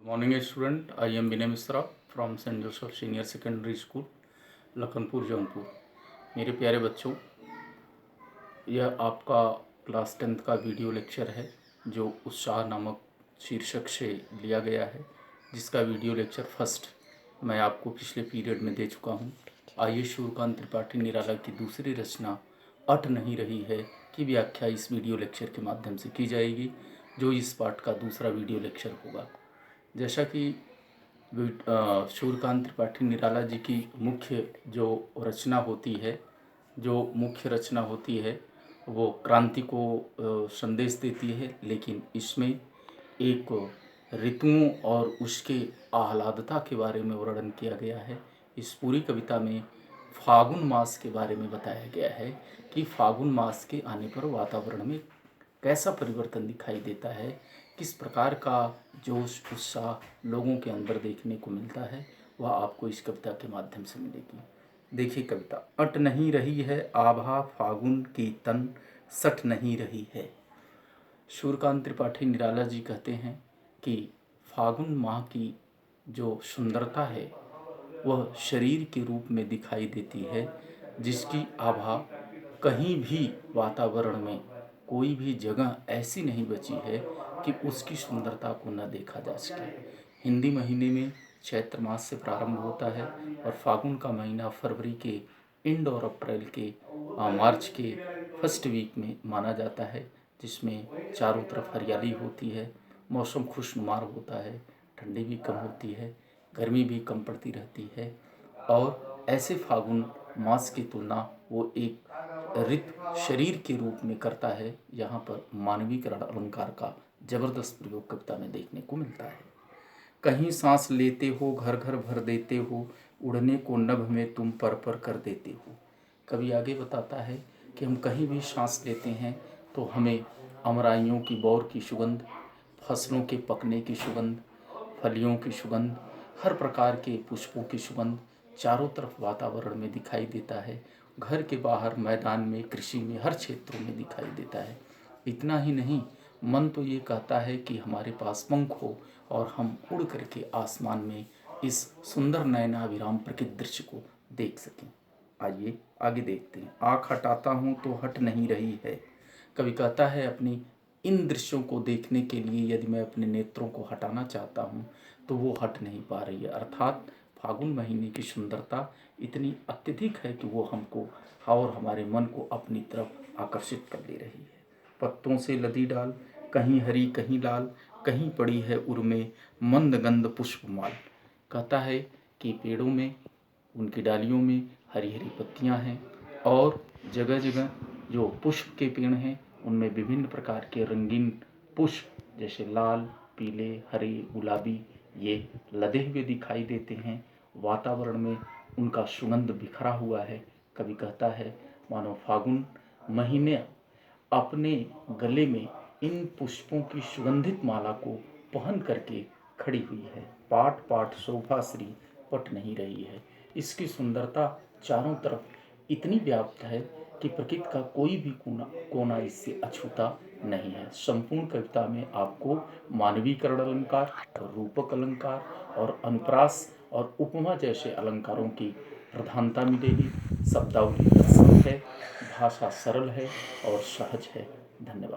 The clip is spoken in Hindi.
Morning student, I am Vinay Mishra from Saint Joseph senior secondary school Lakhanpur Jaunpur. मेरे प्यारे बच्चों, यह आपका क्लास 10th का वीडियो लेक्चर है जो उत्साह नामक शीर्षक से लिया गया है, जिसका वीडियो लेक्चर फर्स्ट मैं आपको पिछले पीरियड में दे चुका हूँ। आइए सूर्यकांत त्रिपाठी निराला की दूसरी रचना अट नहीं रही है की व्याख्या इस वीडियो लेक्चर के माध्यम से की जाएगी, जो इस पाठ का दूसरा वीडियो लेक्चर होगा। जैसा कि सूर्यकांत त्रिपाठी निराला जी की मुख्य रचना होती है वो क्रांति को संदेश देती है, लेकिन इसमें एक ऋतुओं और उसके आह्लादता के बारे में वर्णन किया गया है। इस पूरी कविता में फागुन मास के बारे में बताया गया है कि फागुन मास के आने पर वातावरण में कैसा परिवर्तन दिखाई देता है, किस प्रकार का जोश उत्साह लोगों के अंदर देखने को मिलता है, वह आपको इस कविता के माध्यम से मिलेगी। देखिए कविता। अट नहीं रही है आभा फागुन की तन, सट नहीं रही है। सूर्यकांत त्रिपाठी निराला जी कहते हैं कि फागुन माह की जो सुंदरता है वह शरीर के रूप में दिखाई देती है, जिसकी आभा कहीं भी वातावरण में कोई भी जगह ऐसी नहीं बची है कि उसकी सुंदरता को न देखा जा सके। हिंदी महीने में चैत्र मास से प्रारंभ होता है और फागुन का महीना फरवरी के एंड और अप्रैल के मार्च के फर्स्ट वीक में माना जाता है, जिसमें चारों तरफ हरियाली होती है, मौसम खुशनुमा होता है, ठंडी भी कम होती है, गर्मी भी कम पड़ती रहती है। और ऐसे फागुन मास की तुलना वो एक ऋतु शरीर के रूप में करता है। यहाँ पर मानवीकरण अलंकार का जबरदस्त प्रयोग कविता में देखने को मिलता है। कहीं सांस लेते हो घर घर भर देते हो, उड़ने को नभ में तुम पर पर कर देते हो। कवि आगे बताता है कि हम कहीं भी सांस लेते हैं तो हमें अमराइयों की बौर की सुगंध, फसलों के पकने की सुगंध, फलियों की सुगंध, हर प्रकार के पुष्पों की सुगंध चारों तरफ वातावरण में दिखाई देता है। घर के बाहर, मैदान में, कृषि में, हर क्षेत्रों में दिखाई देता है। इतना ही नहीं, मन तो ये कहता है कि हमारे पास पंख हो और हम उड़ करके आसमान में इस सुंदर नयनाभिराम प्रकृति दृश्य को देख सकें। आइए आगे देखते हैं। आँख हटाता हूँ तो हट नहीं रही है। कवि कहता है अपनी इन दृश्यों को देखने के लिए यदि मैं अपने नेत्रों को हटाना चाहता हूँ तो वो हट नहीं पा रही है। अर्थात फागुन महीने की सुंदरता इतनी अत्यधिक है कि वो हमको और हमारे मन को अपनी तरफ आकर्षित कर ले रही है। पत्तों से लदी डाल, कहीं हरी कहीं लाल, कहीं पड़ी है उर्मे मंद गंध पुष्पमाल। कहता है कि पेड़ों में, उनकी डालियों में हरी हरी पत्तियां हैं और जगह जगह जो पुष्प के पेड़ हैं उनमें विभिन्न प्रकार के रंगीन पुष्प जैसे लाल, पीले, हरे, गुलाबी ये लदे हुए दिखाई देते हैं। वातावरण में उनका सुगंध बिखरा हुआ है। कवि कहता है मानो फागुन महीने अपने गले में इन पुष्पों की सुगंधित माला को पहन करके खड़ी हुई है। पाट पाट शोभा श्री पट नहीं रही है। इसकी सुंदरता चारों तरफ इतनी व्याप्त है कि प्रकृति का कोई भी कोना इससे अछूता नहीं है। संपूर्ण कविता में आपको मानवीकरण अलंकार, रूपक अलंकार और अनुप्रास और उपमा जैसे अलंकारों की प्रधानता मिलेगी। शब्दावली प्रशस्त है, भाषा सरल है और सहज है। धन्यवाद।